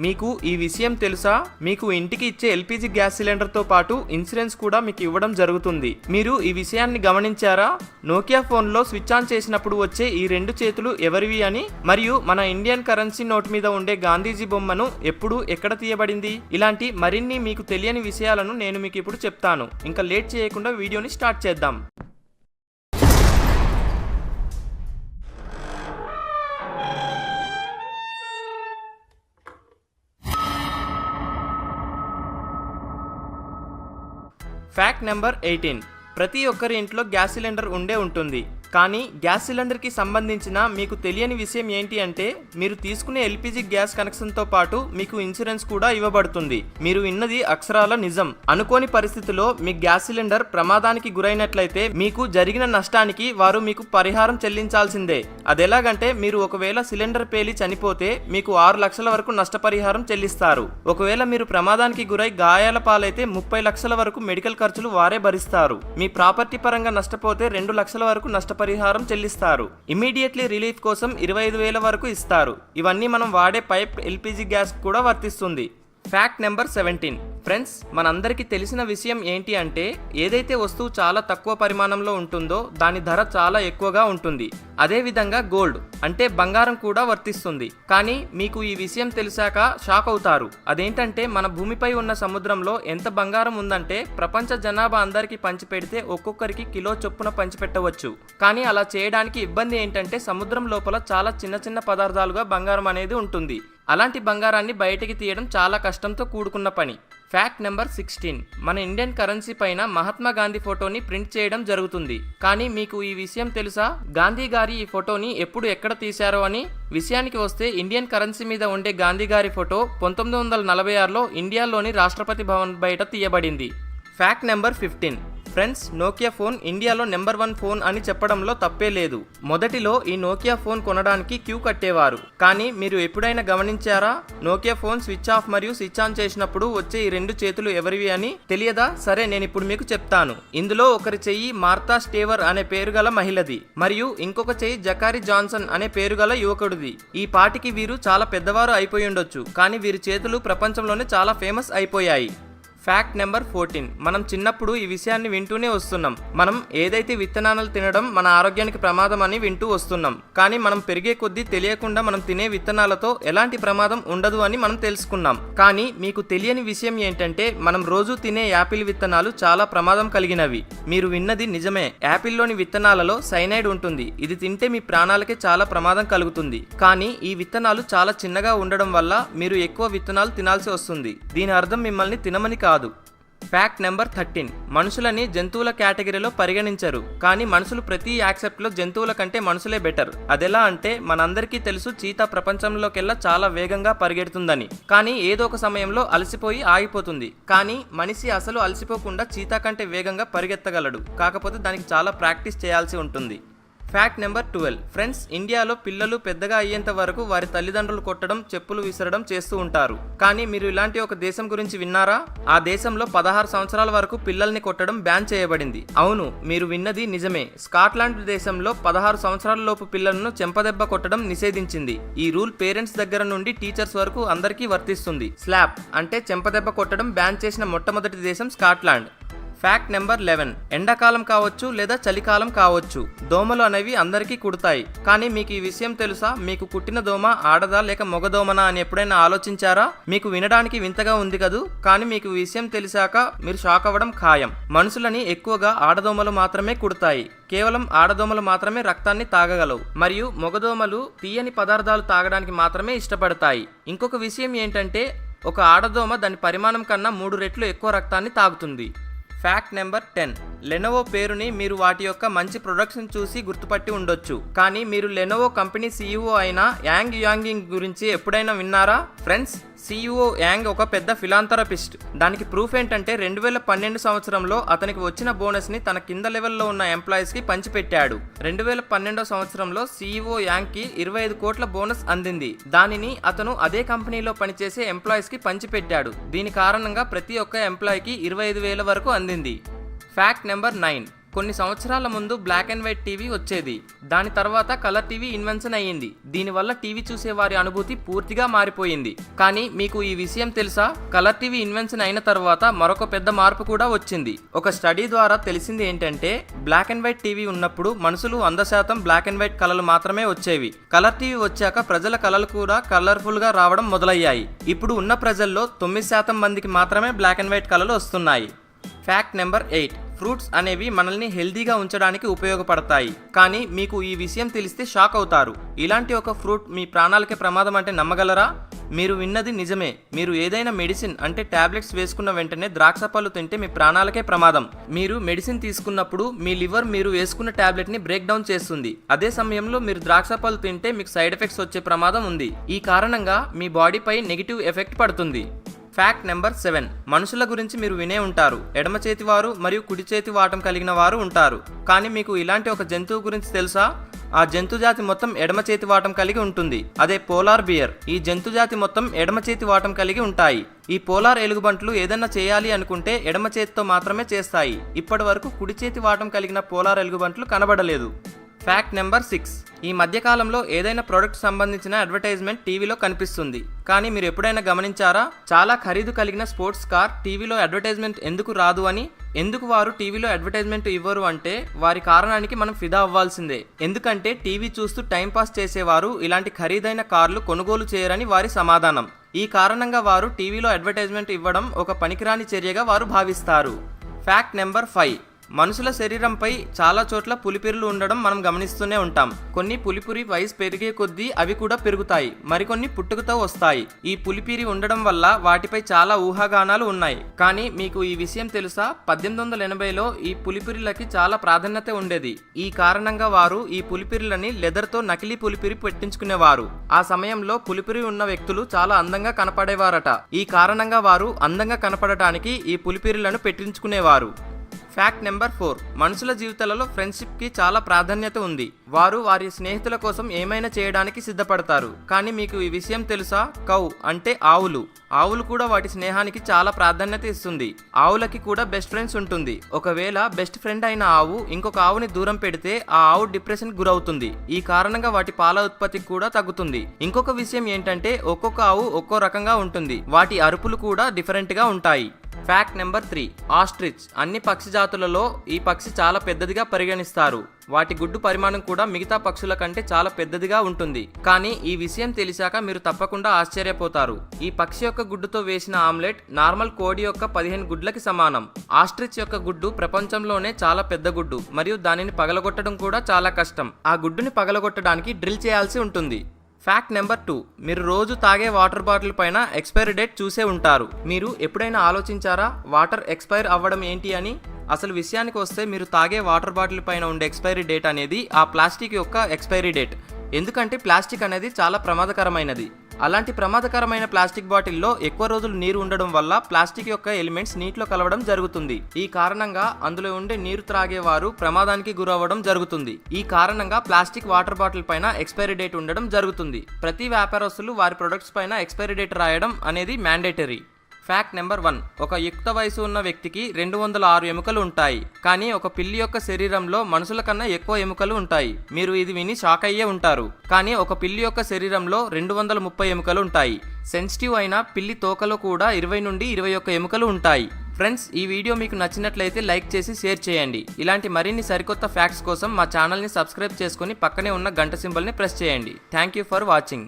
మీకు ఈ విషయం తెలుసా? మీకు ఇంటికి ఇచ్చే ఎల్పిజి గ్యాస్ సిలిండర్తో పాటు ఇన్సూరెన్స్ కూడా మీకు ఇవ్వడం జరుగుతుంది. మీరు ఈ విషయాన్ని గమనించారా? నోకియా ఫోన్లో స్విచ్ ఆన్ చేసినప్పుడు వచ్చే ఈ 2 చేతులు ఎవరివి అని, మరియు మన ఇండియన్ కరెన్సీ నోట్ మీద ఉండే గాంధీజీ బొమ్మను ఎప్పుడు ఎక్కడ తీయబడింది, ఇలాంటి మరిన్ని మీకు తెలియని విషయాలను నేను మీకు ఇప్పుడు చెప్తాను. ఇంకా లేట్ చేయకుండా వీడియోని స్టార్ట్ చేద్దాం. Fact number 18. ప్రతి ఒక్కరి ఇంట్లో గ్యాస్ సిలిండర్ ఉండే ఉంటుంది. కానీ గ్యాస్ సిలిండర్కి సంబంధించిన మీకు తెలియని విషయం ఏంటి అంటే, మీరు తీసుకునే ఎల్పిజి గ్యాస్ కనెక్షన్తో పాటు మీకు ఇన్సూరెన్స్ కూడా ఇవ్వబడుతుంది. మీరు విన్నది అక్షరాల నిజం. అనుకోని పరిస్థితిలో మీ గ్యాస్ సిలిండర్ ప్రమాదానికి గురైనట్లయితే మీకు జరిగిన నష్టానికి వారు మీకు పరిహారం చెల్లించాల్సిందే. అదెలాగంటే, మీరు ఒకవేళ సిలిండర్ పేలి చనిపోతే మీకు 6 లక్షల వరకు నష్టపరిహారం చెల్లిస్తారు. ఒకవేళ మీరు ప్రమాదానికి గురై గాయాల పాలైతే 30 లక్షల వరకు మెడికల్ ఖర్చులు వారే భరిస్తారు. మీ ప్రాపర్టీ పరంగా నష్టపోతే 2 లక్షల వరకు నష్టపరిహారం చెల్లిస్తారు. ఇమీడియట్లీ రిలీఫ్ కోసం 25,000 వరకు ఇస్తారు. ఇవన్నీ మనం వాడే పైప్ ఎల్పిజి గ్యాస్ కూడా వర్తిస్తుంది. Fact number 17. ఫ్రెండ్స్, మనందరికీ తెలిసిన విషయం ఏంటి అంటే, ఏదైతే వస్తువు చాలా తక్కువ పరిమాణంలో ఉంటుందో దాని ధర చాలా ఎక్కువగా ఉంటుంది. అదేవిధంగా గోల్డ్ అంటే బంగారం కూడా వర్తిస్తుంది. కానీ మీకు ఈ విషయం తెలిసాక షాక్ అవుతారు. అదేంటంటే, మన భూమిపై ఉన్న సముద్రంలో ఎంత బంగారం ఉందంటే ప్రపంచ జనాభా అందరికీ పంచిపెడితే ఒక్కొక్కరికి కిలో చొప్పున పంచిపెట్టవచ్చు. కానీ అలా చేయడానికి ఇబ్బంది ఏంటంటే, సముద్రం లోపల చాలా చిన్న చిన్న పదార్థాలుగా బంగారం అనేది ఉంటుంది. అలాంటి బంగారాన్ని బయటికి తీయడం చాలా కష్టంతో కూడుకున్న పని. Fact number 16. మన ఇండియన్ కరెన్సీ పైన మహాత్మా గాంధీ ఫోటోని ప్రింట్ చేయడం జరుగుతుంది. కానీ మీకు ఈ విషయం తెలుసా? గాంధీ గారి ఈ ఫోటోని ఎప్పుడు ఎక్కడ తీశారో అని. విషయానికి వస్తే, ఇండియన్ కరెన్సీ మీద ఉండే గాంధీ గారి ఫోటో 1946లో ఇండియాలోని రాష్ట్రపతి భవన్ బయట తీయబడింది. Fact number 15. Friends, Nokia phone ఇండియాలో నెంబర్ 1 ఫోన్ అని చెప్పడంలో తప్పే లేదు. మొదటిలో ఈ నోకియా ఫోన్ కొనడానికి క్యూ కట్టేవారు. కానీ మీరు ఎప్పుడైనా గమనించారా? నోకియా ఫోన్ స్విచ్ ఆఫ్ మరియు స్విచ్ ఆన్ చేసినప్పుడు వచ్చే ఈ 2 చేతులు ఎవరివి అని తెలియదా? సరే, నేను ఇప్పుడు మీకు చెప్తాను. ఇందులో ఒకరి చెయ్యి మార్తా స్టేవర్ అనే పేరు గల మహిళది, మరియు ఇంకొక చెయ్యి జకారీ జాన్సన్ అనే పేరు గల యువకుడిది. ఈ పాటికి వీరు చాలా పెద్దవారు అయిపోయి ఉండొచ్చు, కానీ వీరి చేతులు ప్రపంచంలోనే చాలా ఫేమస్ అయిపోయాయి. Fact number 14. మనం చిన్నప్పుడు ఈ విషయాన్ని వింటూనే వస్తున్నాం. మనం ఏదైతే విత్తనాలు తినడం మన ఆరోగ్యానికి ప్రమాదం అని వింటూ వస్తున్నాం. కానీ మనం పెరిగే కొద్దీ తెలియకుండా మనం తినే విత్తనాలతో ఎలాంటి ప్రమాదం ఉండదు అని మనం తెలుసుకున్నాం. కానీ మీకు తెలియని విషయం ఏంటంటే, మనం రోజు తినే యాపిల్ విత్తనాలు చాలా ప్రమాదం కలిగినవి. మీరు విన్నది నిజమే. యాపిల్లోని విత్తనాలలో సైనైడ్ ఉంటుంది. ఇది తింటే మీ ప్రాణాలకే చాలా ప్రమాదం కలుగుతుంది. కానీ ఈ విత్తనాలు చాలా చిన్నగా ఉండడం వల్ల మీరు ఎక్కువ విత్తనాలు తినాల్సి వస్తుంది. దీని అర్థం మిమ్మల్ని తినమని కాదు. Fact number 13. మనుషులని జంతువుల కేటగిరీలో పరిగణించరు. కానీ మనుషులు ప్రతి యాక్సెప్ట్లో జంతువుల కంటే మనుషులే బెటర్. అదెలా అంటే, మనందరికీ తెలుసు చీతా ప్రపంచంలోకెల్లా చాలా వేగంగా పరిగెడుతుందని. కానీ ఏదో ఒక సమయంలో అలసిపోయి ఆగిపోతుంది. కానీ మనిషి అసలు అలసిపోకుండా చీతా కంటే వేగంగా పరిగెత్తగలడు. కాకపోతే దానికి చాలా ప్రాక్టీస్ చేయాల్సి ఉంటుంది. Fact number 12. ఫ్రెండ్స్, ఇండియాలో పిల్లలు పెద్దగా అయ్యేంత వరకు వారి తల్లిదండ్రులు కొట్టడం, చెప్పులు విసరడం చేస్తూ ఉంటారు. కానీ మీరు ఇలాంటి ఒక దేశం గురించి విన్నారా? ఆ దేశంలో 16 సంవత్సరాల వరకు పిల్లల్ని కొట్టడం బ్యాన్ చేయబడింది. అవును, మీరు విన్నది నిజమే. స్కాట్లాండ్ దేశంలో 16 సంవత్సరాల లోపు పిల్లలను చెంపదెబ్బ కొట్టడం నిషేధించింది. ఈ రూల్ పేరెంట్స్ దగ్గర నుండి టీచర్స్ వరకు అందరికీ వర్తిస్తుంది. స్లాప్ అంటే చెంపదెబ్బ కొట్టడం బ్యాన్ చేసిన మొట్టమొదటి దేశం స్కాట్లాండ్. Fact number 11. ఎండాకాలం కావచ్చు లేదా చలికాలం కావచ్చు, దోమలు అనేవి అందరికీ కుడతాయి. కానీ మీకు ఈ విషయం తెలుసా? మీకు కుట్టిన దోమ ఆడదా లేక మగదోమనా అని ఎప్పుడైనా ఆలోచించారా? మీకు వినడానికి వింతగా ఉంది కదూ, కానీ మీకు విషయం తెలిసాక మీరు షాక్ అవ్వడం ఖాయం. మనుషులని ఎక్కువగా ఆడదోమలు మాత్రమే కుడతాయి. కేవలం ఆడదోమలు మాత్రమే రక్తాన్ని తాగగలవు, మరియు మగదోమలు తీయని పదార్థాలు తాగడానికి మాత్రమే ఇష్టపడతాయి. ఇంకొక విషయం ఏంటంటే, ఒక ఆడదోమ దాని పరిమాణం కన్నా 3 రెట్లు ఎక్కువ రక్తాన్ని తాగుతుంది. Fact number 10. లెనోవో పేరుని మీరు వాటి యొక్క మంచి ప్రొడక్ట్స్ చూసి గుర్తుపట్టి ఉండొచ్చు. కానీ మీరు లెనోవో కంపెనీ CEO అయిన యాంగ్ యాంగింగ్ గురించి ఎప్పుడైనా విన్నారా? ఫ్రెండ్స్, CEO యాంగ్ ఒక పెద్ద ఫిలాంథరపిస్ట్. దానికి ప్రూఫ్ ఏంటంటే, 2012 సంవత్సరంలో అతనికి వచ్చిన బోనస్ ని తన కింద లెవెల్లో ఉన్న ఎంప్లాయీస్ కి పంచిపెట్టాడు. 2012 సంవత్సరంలో CEO యాంగ్ కి 25 కోట్ల బోనస్ అందింది. దానిని అతను అదే కంపెనీలో పనిచేసే ఎంప్లాయీస్ కి పంచిపెట్టాడు. దీని కారణంగా ప్రతి ఒక్క ఎంప్లాయీకి 25,000 వరకు అందింది. Fact number 9. కొన్ని సంవత్సరాల ముందు బ్లాక్ అండ్ వైట్ టీవీ వచ్చేది. దాని తర్వాత కలర్ టీవీ ఇన్వెన్షన్ అయ్యింది. దీనివల్ల టీవీ చూసే వారి అనుభూతి పూర్తిగా మారిపోయింది. కానీ మీకు ఈ విషయం తెలుసా? కలర్ టీవీ ఇన్వెన్షన్ అయిన తర్వాత మరొక పెద్ద మార్పు కూడా వచ్చింది. ఒక స్టడీ ద్వారా తెలిసింది ఏంటంటే బ్లాక్ అండ్ వైట్ టీవీ ఉన్నప్పుడు మనుషులు 100% బ్లాక్ అండ్ వైట్ కలలు మాత్రమే వచ్చేవి. కలర్ టీవీ వచ్చాక ప్రజల కలలు కూడా కలర్ఫుల్ గా రావడం మొదలయ్యాయి. ఇప్పుడు ఉన్న ప్రజల్లో 9% మందికి మాత్రమే బ్లాక్ అండ్ వైట్ కలలు వస్తున్నాయి. Fact number 8. ఫ్రూట్స్ అనేవి మనల్ని హెల్దీగా ఉంచడానికి ఉపయోగపడతాయి. కానీ మీకు ఈ విషయం తెలిస్తే షాక్ అవుతారు. ఇలాంటి ఒక ఫ్రూట్ మీ ప్రాణాలకే ప్రమాదం అంటే నమ్మగలరా? మీరు విన్నది నిజమే. మీరు ఏదైనా మెడిసిన్ అంటే టాబ్లెట్స్ వేసుకున్న వెంటనే ద్రాక్ష పళ్ళు తింటే మీ ప్రాణాలకే ప్రమాదం. మీరు మెడిసిన్ తీసుకున్నప్పుడు మీ లివర్ మీరు వేసుకున్న టాబ్లెట్ని బ్రేక్ డౌన్ చేస్తుంది. అదే సమయంలో మీరు ద్రాక్ష పళ్ళు తింటే మీకు సైడ్ ఎఫెక్ట్స్ వచ్చే ప్రమాదం ఉంది. ఈ కారణంగా మీ బాడీపై నెగిటివ్ ఎఫెక్ట్ పడుతుంది. Fact number 7. మనుషుల గురించి మీరు వినే ఉంటారు. ఎడమ చేతి వారు మరియు కుడి చేతి వాటం కలిగిన వారు ఉంటారు. కానీ మీకు ఇలాంటి ఒక జంతువు గురించి తెలుసా? ఆ జంతు జాతి మొత్తం ఎడమ చేతి వాటం కలిగి ఉంటుంది. అదే పోలార్ బియర్. ఈ జంతు జాతి మొత్తం ఎడమ చేతి వాటం కలిగి ఉంటాయి. ఈ పోలార్ ఎలుగుబంట్లు ఏదన్నా చేయాలి అనుకుంటే ఎడమ చేతితో మాత్రమే చేస్తాయి. ఇప్పటి వరకు కుడి చేతి వాటం కలిగిన పోలార్ ఎలుగుబంట్లు కనబడలేదు. Fact number 6. ఈ మధ్యకాలంలో ఏదైనా ప్రోడక్ట్ సంబంధించిన అడ్వర్టైజ్మెంట్ టీవీలో కనిపిస్తుంది. కానీ మీరు ఎప్పుడైనా గమనించారా? చాలా ఖరీదు కలిగిన స్పోర్ట్స్ కార్ టీవీలో అడ్వర్టైజ్మెంట్ ఎందుకు రాదు అని? ఎందుకు వారు టీవీలో అడ్వర్టైజ్మెంట్ ఇవ్వరు అంటే వారి కారణానికి మనం ఫిదా అవ్వాల్సిందే. ఎందుకంటే టీవీ చూస్తూ టైంపాస్ చేసేవారు ఇలాంటి ఖరీదైన కార్లు కొనుగోలు చేయరని వారి సమాధానం. ఈ కారణంగా వారు టీవీలో అడ్వర్టైజ్మెంట్ ఇవ్వడం ఒక పనికిరాని చర్యగా వారు భావిస్తారు. Fact number 5. మనుషుల శరీరంపై చాలా చోట్ల పులిపిరులు ఉండడం మనం గమనిస్తూనే ఉంటాం. కొన్ని పులిపిరి వయసు పెరిగే కొద్దీ అవి కూడా పెరుగుతాయి. మరికొన్ని పుట్టుకతో వస్తాయి. ఈ పులిపిరి ఉండడం వల్ల వాటిపై చాలా ఊహాగానాలు ఉన్నాయి. కానీ మీకు ఈ విషయం తెలుసా? 1880లో ఈ పులిపిరిలకి చాలా ప్రాధాన్యత ఉండేది. ఈ కారణంగా వారు ఈ పులిపిరిలని లెదర్తో నకిలీ పులిపిరి పెట్టించుకునేవారు. ఆ సమయంలో పులిపిరి ఉన్న వ్యక్తులు చాలా అందంగా కనపడేవారట. ఈ కారణంగా వారు అందంగా కనపడటానికి ఈ పులిపిరిలను పెట్టించుకునేవారు. Fact number 4. మనుషుల జీవితాలలో ఫ్రెండ్షిప్కి చాలా ప్రాధాన్యత ఉంది. వారు వారి స్నేహితుల కోసం ఏమైనా చేయడానికి సిద్ధపడతారు. కానీ మీకు ఈ విషయం తెలుసా? కౌ అంటే ఆవులు కూడా వాటి స్నేహానికి చాలా ప్రాధాన్యత ఇస్తుంది. ఆవులకి కూడా బెస్ట్ ఫ్రెండ్స్ ఉంటుంది. ఒకవేళ బెస్ట్ ఫ్రెండ్ అయిన ఆవు ఇంకొక ఆవుని దూరం పెడితే ఆ ఆవు డిప్రెషన్ గురవుతుంది. ఈ కారణంగా వాటి పాల ఉత్పత్తి కూడా తగ్గుతుంది. ఇంకొక విషయం ఏంటంటే ఒక్కొక్క ఆవు ఒక్కో రకంగా ఉంటుంది. వాటి అరుపులు కూడా డిఫరెంట్ గా ఉంటాయి. Fact number 3. ఆస్ట్రిచ్. అన్ని పక్షి జాతులలో ఈ పక్షి చాలా పెద్దదిగా పరిగణిస్తారు. వాటి గుడ్డు పరిమాణం కూడా మిగతా పక్షుల కంటే చాలా పెద్దదిగా ఉంటుంది. కానీ ఈ విషయం తెలిసాక మీరు తప్పకుండా ఆశ్చర్యపోతారు. ఈ పక్షి యొక్క గుడ్డుతో వేసిన ఆమ్లెట్ నార్మల్ కోడి యొక్క 15 గుడ్లకి సమానం. ఆస్ట్రిచ్ యొక్క గుడ్డు ప్రపంచంలోనే చాలా పెద్ద గుడ్డు మరియు దానిని పగలగొట్టడం కూడా చాలా కష్టం. ఆ గుడ్డుని పగలగొట్టడానికి డ్రిల్ చేయాల్సి ఉంటుంది. Fact number 2. మీరు రోజు తాగే వాటర్ బాటిల్ పైన ఎక్స్పైరీ డేట్ చూసే ఉంటారు. మీరు ఎప్పుడైనా ఆలోచించారా వాటర్ ఎక్స్పైర్ అవ్వడం ఏంటి అని? అసలు విషయానికి వస్తే మీరు తాగే వాటర్ బాటిల్ పైన ఉండే ఎక్స్పైరీ డేట్ అనేది ఆ ప్లాస్టిక్ యొక్క ఎక్స్పైరీ డేట్. ఎందుకంటే ప్లాస్టిక్ అనేది చాలా ప్రమాదకరమైనది. అలాంటి ప్రమాదకరమైన ప్లాస్టిక్ బాటిల్లో ఎక్కువ రోజులు నీరు ఉండడం వల్ల ప్లాస్టిక్ యొక్క ఎలిమెంట్స్ నీటిలో కలవడం జరుగుతుంది. ఈ కారణంగా అందులో ఉండే నీరు త్రాగేవారు ప్రమాదానికి గురవ్వడం జరుగుతుంది. ఈ కారణంగా ప్లాస్టిక్ వాటర్ బాటిల్ పైన ఎక్స్పైరీ డేట్ ఉండడం జరుగుతుంది. ప్రతి వ్యాపారస్తులు వారి ప్రొడక్ట్స్ పైన ఎక్స్పైరీ డేట్ రాయడం అనేది మ్యాండేటరీ. Fact number 1. ఒక యుక్త వయసు ఉన్న వ్యక్తికి 206 ఎముకలు ఉంటాయి. కానీ ఒక పిల్లి యొక్క శరీరంలో మనుషుల కన్నా ఎక్కువ ఎముకలు ఉంటాయి. మీరు ఇది విని షాక్ అయ్యే ఉంటారు. కానీ ఒక పిల్లి యొక్క శరీరంలో 230 ఎముకలు ఉంటాయి. సెన్సిటివ్ అయిన పిల్లి తోకలో కూడా 20 నుండి 21 ఎముకలు ఉంటాయి. ఫ్రెండ్స్, ఈ వీడియో మీకు నచ్చినట్లయితే లైక్ చేసి షేర్ చేయండి. ఇలాంటి మరిన్ని సరికొత్త ఫ్యాక్ట్స్ కోసం మా ఛానల్ని సబ్స్క్రైబ్ చేసుకొని పక్కనే ఉన్న గంట సింబల్ని ప్రెస్ చేయండి. Thank you for watching.